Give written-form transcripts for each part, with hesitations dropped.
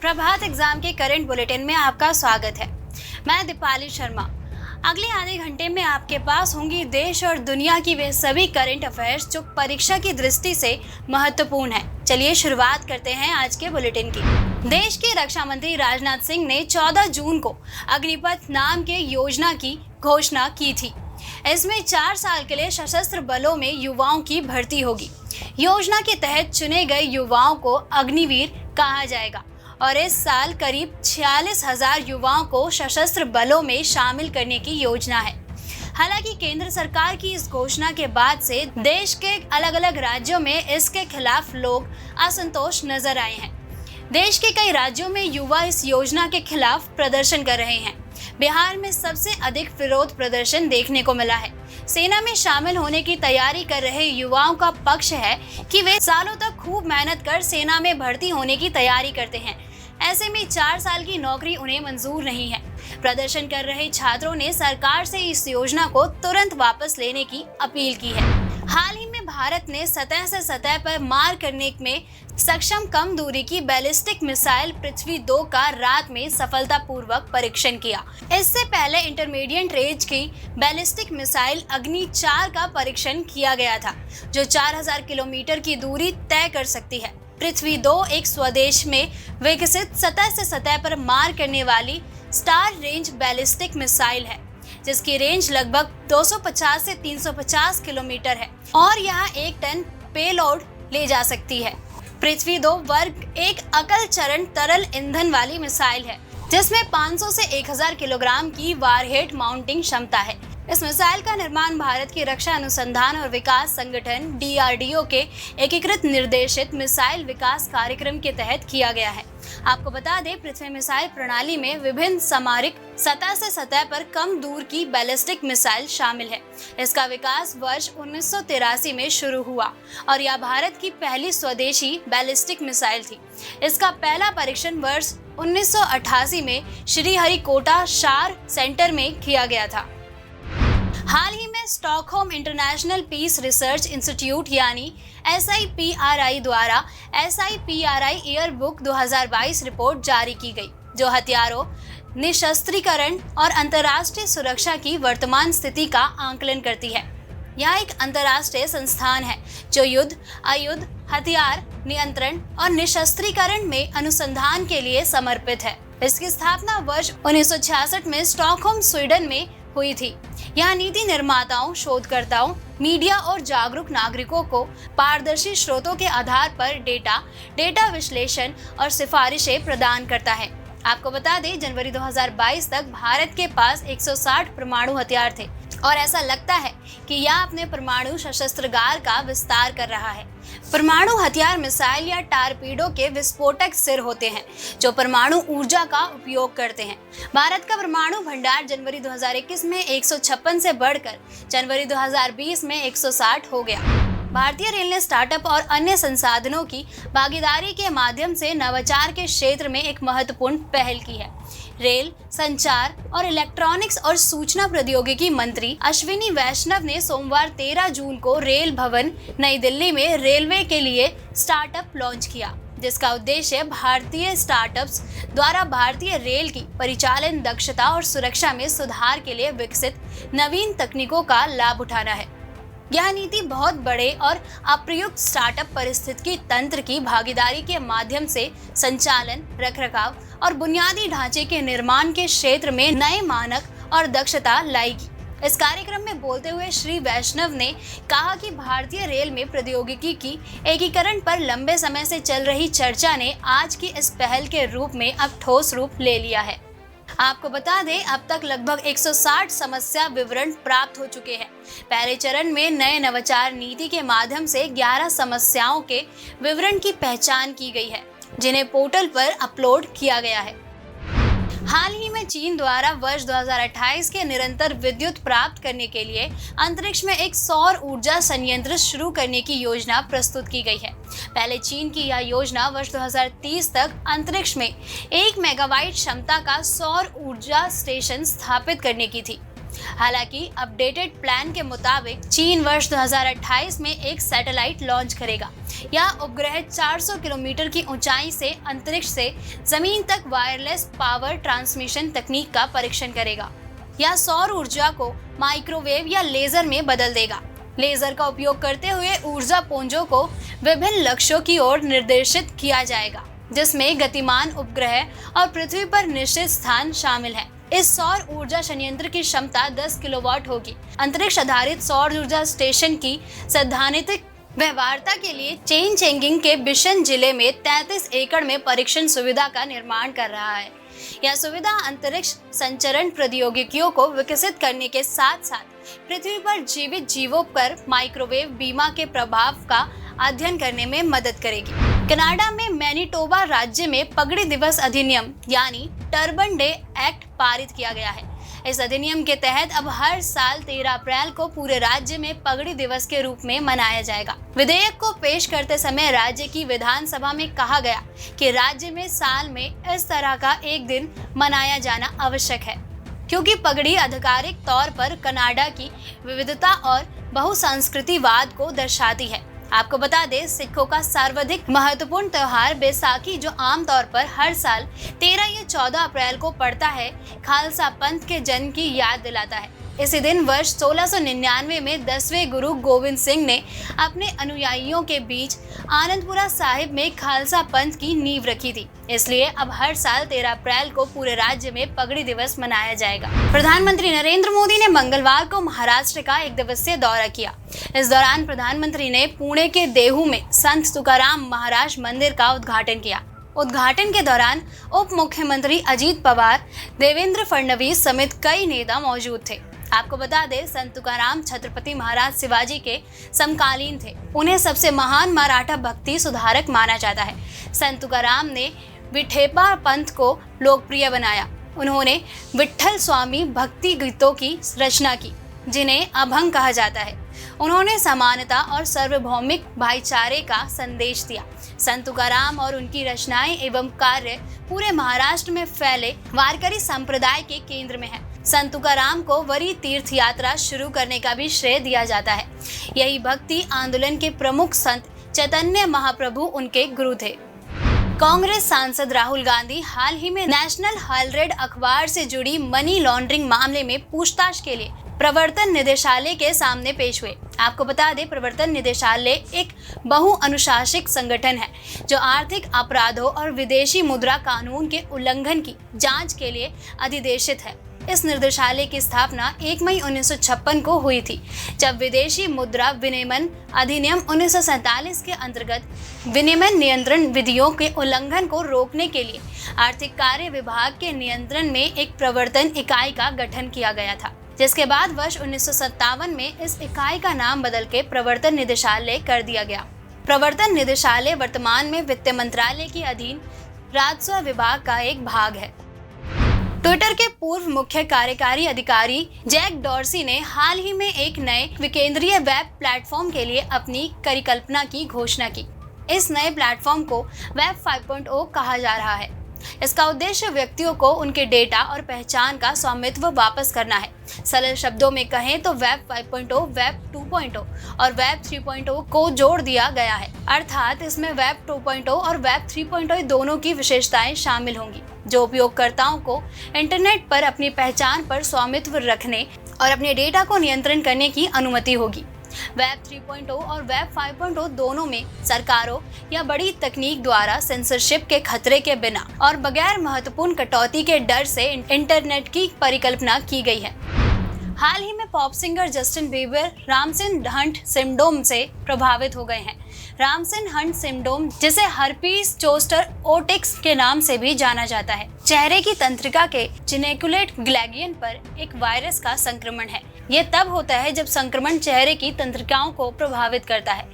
प्रभात exam के current bulletin में आपका स्वागत है। मैं दीपाली शर्मा। अगले आधे घंटे में आपके पास होंगी देश और दुनिया की वे सभी करंट अफेयर्स जो परीक्षा की दृष्टि से महत्वपूर्ण है। चलिए शुरुआत करते हैं आज के बुलेटिन की। देश के रक्षा मंत्री राजनाथ सिंह ने 14 जून को अग्निपथ नाम के योजना की घोषणा की थी। इसमें 4 साल के लिए सशस्त्र बलों में युवाओं की भर्ती होगी। योजना के तहत चुने गए युवाओं को अग्निवीर कहा जाएगा और इस साल करीब 46,000 युवाओं को सशस्त्र बलों में शामिल करने की योजना है। हालांकि केंद्र सरकार की इस घोषणा के बाद से देश के अलग अलग राज्यों में इसके खिलाफ लोग असंतोष नजर आए हैं। देश के कई राज्यों में युवा इस योजना के खिलाफ प्रदर्शन कर रहे हैं। बिहार में सबसे अधिक विरोध प्रदर्शन देखने को मिला है। सेना में शामिल होने की तैयारी कर रहे युवाओं का पक्ष है कि वे सालों तक खूब मेहनत कर सेना में भर्ती होने की तैयारी करते हैं। ऐसे में 4 साल की नौकरी उन्हें मंजूर नहीं है। प्रदर्शन कर रहे छात्रों ने सरकार से इस योजना को तुरंत वापस लेने की अपील की है। हाल ही में भारत ने सतह से सतह पर मार करने में सक्षम कम दूरी की बैलिस्टिक मिसाइल पृथ्वी 2 का रात में सफलतापूर्वक परीक्षण किया। इससे पहले इंटरमीडिएट रेंज की बैलिस्टिक मिसाइल अग्नि 4 का परीक्षण किया गया था, जो 4000 किलोमीटर की दूरी तय कर सकती है। पृथ्वी 2 एक स्वदेश में विकसित सतह से सतह पर मार करने वाली स्टार रेंज बैलिस्टिक मिसाइल है, जिसकी रेंज लगभग 250 से 350 किलोमीटर है और यह 1 टन पेलोड ले जा सकती है। पृथ्वी 2 वर्ग एक एकल चरण तरल ईंधन वाली मिसाइल है, जिसमें 500 से 1000 किलोग्राम की वारहेड माउंटिंग क्षमता है। इस मिसाइल का निर्माण भारत की रक्षा अनुसंधान और विकास संगठन DRDO के एकीकृत निर्देशित मिसाइल विकास कार्यक्रम के तहत किया गया है। आपको बता दें, पृथ्वी मिसाइल प्रणाली में विभिन्न सामरिक सतह से सतह पर कम दूर की बैलिस्टिक मिसाइल शामिल है। इसका विकास वर्ष 1983 में शुरू हुआ और यह भारत की पहली स्वदेशी बैलिस्टिक मिसाइल थी। इसका पहला परीक्षण वर्ष 1988 में श्रीहरिकोटा शार सेंटर में किया गया था। हाल ही में Stockholm International Peace Research Institute यानी SIPRI द्वारा SIPRI ईयर बुक 2022 रिपोर्ट जारी की गई, जो हथियारों, निशस्त्रीकरण और अंतर्राष्ट्रीय सुरक्षा की वर्तमान स्थिति का आकलन करती है। यह एक अंतर्राष्ट्रीय संस्थान है जो युद्ध, अयुद्ध, हथियार नियंत्रण और निशस्त्रीकरण में अनुसंधान के लिए समर्पित है। इसकी स्थापना वर्ष 1966 में स्टॉकहोम, स्वीडन में हुई थी। यह नीति निर्माताओं, शोधकर्ताओं, मीडिया और जागरूक नागरिकों को पारदर्शी स्रोतों के आधार पर डेटा विश्लेषण और सिफारिशें प्रदान करता है। आपको बता दें, जनवरी 2022 तक भारत के पास 160 परमाणु हथियार थे और ऐसा लगता है कि यह अपने परमाणु शस्त्रागार का विस्तार कर रहा है। परमाणु हथियार मिसाइल या टारपीडो के विस्फोटक सिर होते हैं जो परमाणु ऊर्जा का उपयोग करते हैं। भारत का परमाणु भंडार जनवरी 2021 में 156 से बढ़कर जनवरी 2020 में 160 हो गया। भारतीय रेल ने स्टार्टअप और अन्य संसाधनों की भागीदारी के माध्यम से नवाचार के क्षेत्र में एक महत्वपूर्ण पहल की है। रेल, संचार और इलेक्ट्रॉनिक्स और सूचना प्रौद्योगिकी मंत्री अश्विनी वैष्णव ने सोमवार 13 जून को रेल भवन नई दिल्ली में रेलवे के लिए स्टार्टअप लॉन्च किया, जिसका उद्देश्य भारतीय स्टार्टअप्स द्वारा भारतीय रेल की परिचालन दक्षता और सुरक्षा में सुधार के लिए विकसित नवीन तकनीकों का लाभ उठाना है। यह नीति बहुत बड़े और अप्रयुक्त स्टार्टअप पारिस्थितिकी तंत्र की भागीदारी के माध्यम से संचालन, रखरखाव और बुनियादी ढांचे के निर्माण के क्षेत्र में नए मानक और दक्षता लाएगी। इस कार्यक्रम में बोलते हुए श्री वैष्णव ने कहा कि भारतीय रेल में प्रौद्योगिकी की एकीकरण पर लंबे समय से चल रही चर्चा ने आज की इस पहल के रूप में अब ठोस रूप ले लिया है। आपको बता दें, अब तक लगभग 160 समस्या विवरण प्राप्त हो चुके हैं। पहले चरण में नए नवाचार नीति के माध्यम से 11 समस्याओं के विवरण की पहचान की गई है, जिन्हें पोर्टल पर अपलोड किया गया है। हाल ही में चीन द्वारा वर्ष 2028 के निरंतर विद्युत प्राप्त करने के लिए अंतरिक्ष में एक सौर ऊर्जा संयंत्र शुरू करने की योजना प्रस्तुत की गई है। पहले चीन की यह योजना वर्ष 2030 तक अंतरिक्ष में 1 मेगावाट क्षमता का सौर ऊर्जा स्टेशन स्थापित करने की थी। हालांकि अपडेटेड प्लान के मुताबिक चीन वर्ष 2028 में एक सैटेलाइट लॉन्च करेगा। यह उपग्रह 400 किलोमीटर की ऊंचाई से अंतरिक्ष से जमीन तक वायरलेस पावर ट्रांसमिशन तकनीक का परीक्षण करेगा। यह सौर ऊर्जा को माइक्रोवेव या लेजर में बदल देगा। लेजर का उपयोग करते हुए ऊर्जा पुंजों को विभिन्न लक्ष्यों की ओर निर्देशित किया जाएगा, जिसमें गतिमान उपग्रह और पृथ्वी पर निश्चित स्थान शामिल है। इस सौर ऊर्जा संयंत्र की क्षमता 10 किलोवाट होगी। अंतरिक्ष आधारित सौर ऊर्जा स्टेशन की सैद्धांतिक व्यवहार्यता के लिए चेंगचेंगिंग के बिशन जिले में 33 एकड़ में परीक्षण सुविधा का निर्माण कर रहा है। यह सुविधा अंतरिक्ष संचरण प्रौद्योगिकियों को विकसित करने के साथ साथ पृथ्वी पर जीवित जीवों पर माइक्रोवेव बीमा के प्रभाव का अध्ययन करने में मदद करेगी। कनाडा में मैनिटोबा राज्य में पगड़ी दिवस अधिनियम यानी टर्बन डे एक्ट पारित किया गया है। इस अधिनियम के तहत अब हर साल 13 अप्रैल को पूरे राज्य में पगड़ी दिवस के रूप में मनाया जाएगा। विधेयक को पेश करते समय राज्य की विधानसभा में कहा गया कि राज्य में साल में इस तरह का एक दिन मनाया जाना आवश्यक है, क्योंकि पगड़ी आधिकारिक तौर पर कनाडा की विविधता और बहुसंस्कृतिवाद को दर्शाती है। आपको बता दें, सिखों का सर्वाधिक महत्वपूर्ण त्योहार बैसाखी, जो आमतौर पर हर साल 13 या 14 अप्रैल को पड़ता है, खालसा पंथ के जन्म की याद दिलाता है। इसी दिन वर्ष 1699 में 10वें गुरु गोविंद सिंह ने अपने अनुयायियों के बीच आनंदपुरा साहिब में खालसा पंथ की नींव रखी थी। इसलिए अब हर साल 13 अप्रैल को पूरे राज्य में पगड़ी दिवस मनाया जाएगा। प्रधानमंत्री नरेंद्र मोदी ने मंगलवार को महाराष्ट्र का 1 दिवसीय दौरा किया। इस दौरान प्रधानमंत्री ने पुणे के देहू में संत तुकाराम महाराज मंदिर का उद्घाटन किया। उद्घाटन के दौरान उप मुख्यमंत्री अजीत पवार, देवेंद्र फडणवीस समेत कई नेता मौजूद थे। आपको बता दें, संत तुकाराम छत्रपति महाराज शिवाजी के समकालीन थे। उन्हें सबसे महान मराठा भक्ति सुधारक माना जाता है। संत तुकाराम ने विठेबा पंथ को लोकप्रिय बनाया। उन्होंने विट्ठल स्वामी भक्ति गीतों की रचना की, जिन्हें अभंग कहा जाता है। उन्होंने समानता और सार्वभौमिक भाईचारे का संदेश दिया। संत तुकाराम और उनकी रचनाएं एवं कार्य पूरे महाराष्ट्र में फैले वारकरी संप्रदाय के केंद्र में है। संत तुकाराम को वरी तीर्थ यात्रा शुरू करने का भी श्रेय दिया जाता है। यही भक्ति आंदोलन के प्रमुख संत चैतन्य महाप्रभु उनके गुरु थे। कांग्रेस सांसद राहुल गांधी हाल ही में नेशनल हेराल्ड अखबार से जुड़ी मनी लॉन्ड्रिंग मामले में पूछताछ के लिए प्रवर्तन निदेशालय के सामने पेश हुए। आपको बता दें, प्रवर्तन निदेशालय एक बहुअनुशासिक संगठन है जो आर्थिक अपराधों और विदेशी मुद्रा कानून के उल्लंघन की जांच के लिए अधिदेशित है। इस निदेशालय की स्थापना 1 मई 1956 को हुई थी, जब विदेशी मुद्रा विनिमय अधिनियम 1947 के अंतर्गत विनिमय नियंत्रण विधियों के उल्लंघन को रोकने के लिए आर्थिक कार्य विभाग के नियंत्रण में एक प्रवर्तन इकाई का गठन किया गया था, जिसके बाद वर्ष 1957 में इस इकाई का नाम बदल के प्रवर्तन निदेशालय कर दिया गया। प्रवर्तन निदेशालय वर्तमान में वित्त मंत्रालय के अधीन राजस्व विभाग का एक भाग है। ट्विटर के पूर्व मुख्य कार्यकारी अधिकारी जैक डॉर्सी ने हाल ही में एक नए विकेंद्रीय वेब प्लेटफॉर्म के लिए अपनी परिकल्पना की घोषणा की। इस नए प्लेटफॉर्म को वेब 5.0 कहा जा रहा है। इसका उद्देश्य व्यक्तियों को उनके डेटा और पहचान का स्वामित्व वापस करना है। सरल शब्दों में कहें तो वेब 5.0, वेब 2.0 और वेब 3.0 को जोड़ दिया गया है। अर्थात इसमें वेब 2.0 और वेब 3.0 दोनों की विशेषताएं शामिल होंगी, जो उपयोगकर्ताओं को इंटरनेट पर अपनी पहचान पर स्वामित्व रखने और अपने डेटा को नियंत्रण करने की अनुमति होगी। वेब 3.0 और वेब 5.0 दोनों में सरकारों या बड़ी तकनीक द्वारा सेंसरशिप के खतरे के बिना और बगैर महत्वपूर्ण कटौती के डर से इंटरनेट की परिकल्पना की गई है। हाल ही में pop singer Justin Bieber Ramsay Hunt syndrome से प्रभावित हो गए हैं। रामसिन हंट सिंड्रोम, जिसे हर्पीस जोस्टर ओटिक्स के नाम से भी जाना जाता है, चेहरे की तंत्रिका के जिनेकुलेट ग्लैगियन पर एक वायरस का संक्रमण है। ये तब होता है जब संक्रमण चेहरे की तंत्रिकाओं को प्रभावित करता है।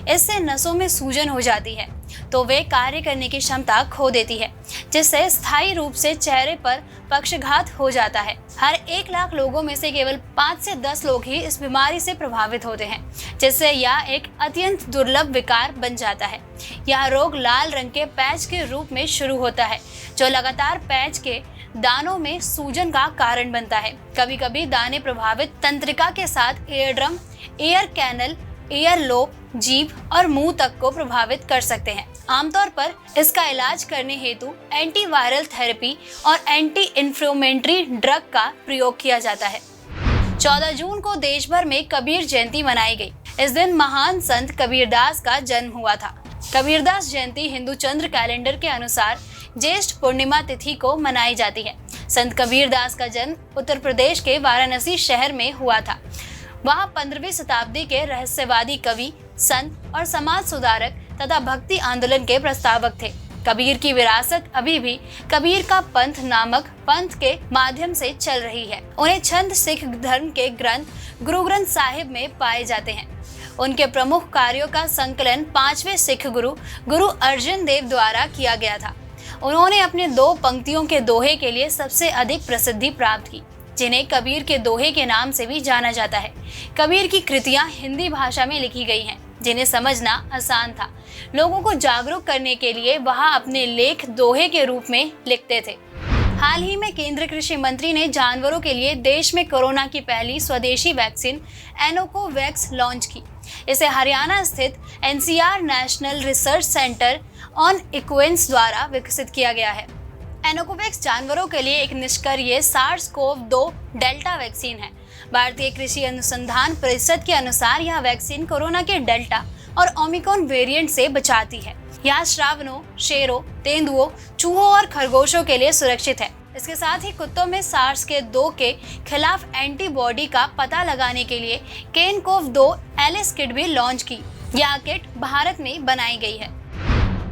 इससे नसों में सूजन हो जाती है तो वे कार्य करने की क्षमता खो देती है, जिससे स्थायी रूप से चेहरे पर पक्षाघात हो जाता है। हर 1 लाख लोगों में से केवल 5 से 10 लोग ही इस बीमारी से प्रभावित होते हैं, जिससे यह एक अत्यंत दुर्लभ विकार बन जाता है। यह रोग लाल रंग के पैच के रूप में शुरू होता है, जो लगातार पैच के दानों में सूजन का कारण बनता है। कभी कभी दाने प्रभावित तंत्रिका के साथ ear drum, ear canal, ear lobe, जीभ और मुंह तक को प्रभावित कर सकते हैं। आमतौर पर इसका इलाज करने हेतु एंटीवायरल थेरेपी और एंटी इन्फ्लेमेटरी ड्रग का प्रयोग किया जाता है। 14 जून को देश भर में कबीर जयंती मनाई गई। इस दिन महान संत कबीरदास का जन्म हुआ था। कबीरदास जयंती हिंदू चंद्र कैलेंडर के अनुसार ज्येष्ठ पूर्णिमा तिथि को मनाई जाती है। संत कबीरदास का जन्म उत्तर प्रदेश के वाराणसी शहर में हुआ था। वहाँ 15वीं शताब्दी के रहस्यवादी कवि, संत और समाज सुधारक तथा भक्ति आंदोलन के प्रस्तावक थे। कबीर की विरासत अभी भी कबीर का पंथ नामक पंथ के माध्यम से चल रही है। उन्हें छंद सिख धर्म के ग्रंथ गुरु ग्रंथ साहिब में पाए जाते हैं। उनके प्रमुख कार्यों का संकलन 5वें सिख गुरु गुरु अर्जन देव द्वारा किया गया था। उन्होंने अपने 2 पंक्तियों के दोहे के लिए सबसे अधिक प्रसिद्धि प्राप्त की, जिन्हें कबीर के दोहे के नाम से भी जाना जाता है। कबीर की कृतियां हिंदी भाषा में लिखी गई हैं, जिन्हें समझना आसान था। लोगों को जागरूक करने के लिए वह अपने लेख दोहे के रूप में लिखते थे। हाल ही में केंद्रीय कृषि मंत्री ने जानवरों के लिए देश में कोरोना की पहली स्वदेशी वैक्सीन एनोकोवैक्स लॉन्च की। इसे हरियाणा स्थित NCR national research centre on equines द्वारा विकसित किया गया है। एनोकोवैक्स जानवरों के लिए एक निष्क्रिय SARS-CoV-2 डेल्टा वैक्सीन है। भारतीय कृषि अनुसंधान परिषद के अनुसार यह वैक्सीन कोरोना के डेल्टा और ओमिक्रॉन वेरिएंट से बचाती है। यह श्रावणों, शेरों, तेंदुओं, चूहों और खरगोशों के लिए सुरक्षित है। इसके साथ ही कुत्तों में SARS-CoV-2 के खिलाफ एंटीबॉडी का पता लगाने के लिए केन-कोव-2 एलिस किट भी लॉन्च की। यह किट भारत में बनाई गई है।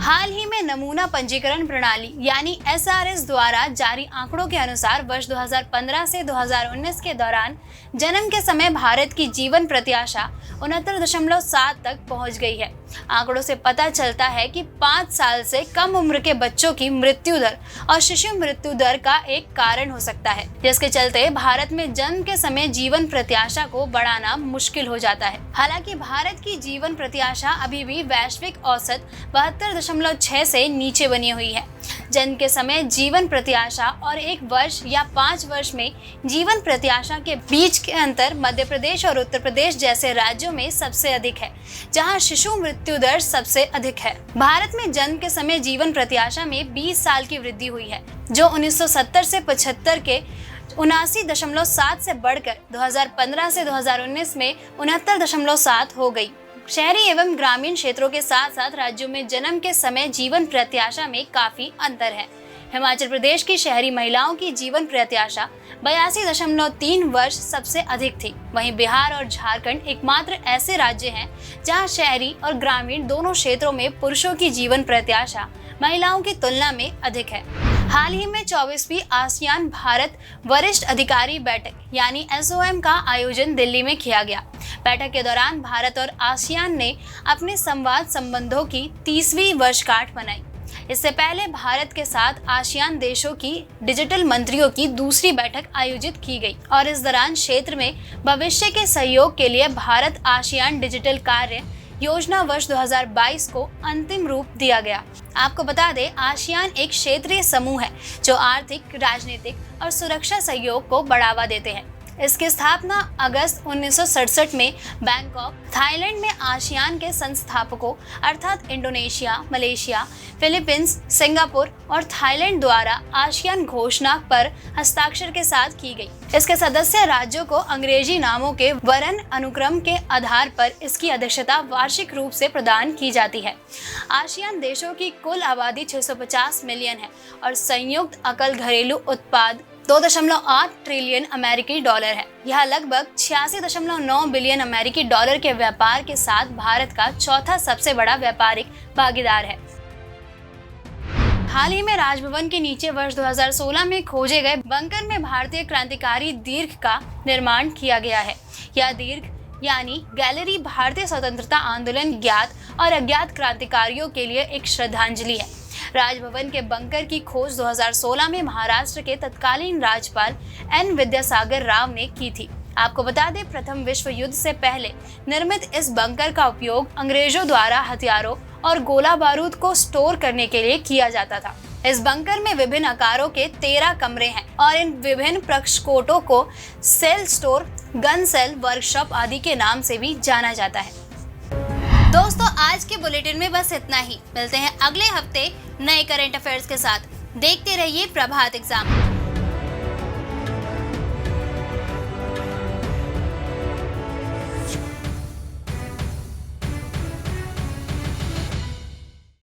हाल ही में नमूना पंजीकरण प्रणाली यानी SRS द्वारा जारी आंकड़ों के अनुसार वर्ष 2015 से 2019 के दौरान जन्म के समय भारत की जीवन प्रत्याशा 69.7 तक पहुंच गई है। आंकड़ों से पता चलता है कि 5 साल से कम उम्र के बच्चों की मृत्यु दर और शिशु मृत्यु दर का एक कारण हो सकता है, जिसके चलते भारत में जन्म के समय जीवन प्रत्याशा को बढ़ाना मुश्किल हो जाता है। हालांकि भारत की जीवन प्रत्याशा अभी भी वैश्विक औसत 72.6 से नीचे बनी हुई है। जन्म के समय जीवन प्रत्याशा और 1 वर्ष या 5 वर्ष में जीवन प्रत्याशा के बीच के अंतर मध्य प्रदेश और उत्तर प्रदेश जैसे राज्यों में सबसे अधिक है, जहां शिशु मृत्यु दर सबसे अधिक है। भारत में जन्म के समय जीवन प्रत्याशा में 20 साल की वृद्धि हुई है, जो 1970 से 75 के 79.7 से बढ़कर 2015 से 2019 में 69.7 हो गई। शहरी एवं ग्रामीण क्षेत्रों के साथ साथ राज्यों में जन्म के समय जीवन प्रत्याशा में काफी अंतर है। हिमाचल प्रदेश की शहरी महिलाओं की जीवन प्रत्याशा 82.3 वर्ष सबसे अधिक थी। वहीं बिहार और झारखंड एकमात्र ऐसे राज्य हैं जहां शहरी और ग्रामीण दोनों क्षेत्रों में पुरुषों की जीवन प्रत्याशा महिलाओं की तुलना में अधिक है। हाल ही में 24वीं आसियान भारत वरिष्ठ अधिकारी बैठक यानी SOM का आयोजन दिल्ली में किया गया। बैठक के दौरान भारत और आसियान ने अपने संवाद संबंधों की 30वीं वर्षगांठ मनाई। इससे पहले भारत के साथ आसियान देशों की डिजिटल मंत्रियों की दूसरी बैठक आयोजित की गई और इस दौरान क्षेत्र में भविष्य के सहयोग के लिए भारत आसियान डिजिटल कार्य योजना वर्ष 2022 को अंतिम रूप दिया गया। आपको बता दें, आसियान एक क्षेत्रीय समूह है जो आर्थिक, राजनीतिक और सुरक्षा सहयोग को बढ़ावा देते हैं। इसकी स्थापना अगस्त 1967 में बैंकॉक, थाईलैंड में आसियान के संस्थापकों अर्थात इंडोनेशिया, मलेशिया, फिलीपींस, सिंगापुर और थाईलैंड द्वारा आसियान घोषणा पर हस्ताक्षर के साथ की गई। इसके सदस्य राज्यों को अंग्रेजी नामों के वर्ण अनुक्रम के आधार पर इसकी अध्यक्षता वार्षिक रूप से प्रदान की जाती है। आसियान देशों की कुल आबादी 650 मिलियन है और संयुक्त अकल घरेलू उत्पाद 2.8 ट्रिलियन अमेरिकी डॉलर है। यह लगभग 86.9 बिलियन अमेरिकी डॉलर के व्यापार के साथ भारत का चौथा सबसे बड़ा व्यापारिक भागीदार है। हाल ही में राजभवन के नीचे वर्ष 2016 में खोजे गए बंकर में भारतीय क्रांतिकारी दीर्घ का निर्माण किया गया है। यह दीर्घ यानी गैलरी भारतीय स्वतंत्रता आंदोलन ज्ञात और अज्ञात क्रांतिकारियों के लिए एक श्रद्धांजलि है। राजभवन के बंकर की खोज 2016 में महाराष्ट्र के तत्कालीन राज्यपाल N. विद्यासागर राव ने की थी। आपको बता दें, प्रथम विश्व युद्ध से पहले निर्मित इस बंकर का उपयोग अंग्रेजों द्वारा हथियारों और गोला बारूद को स्टोर करने के लिए किया जाता था। इस बंकर में विभिन्न आकारों के 13 कमरे हैं और इन विभिन्न प्रकोष्ठों को cell store, gun cell, workshop आदि के नाम से भी जाना जाता है। दोस्तों, आज के बुलेटिन में बस इतना ही। मिलते हैं अगले हफ्ते नए करंट अफेयर्स के साथ। देखते रहिए प्रभात एग्जाम।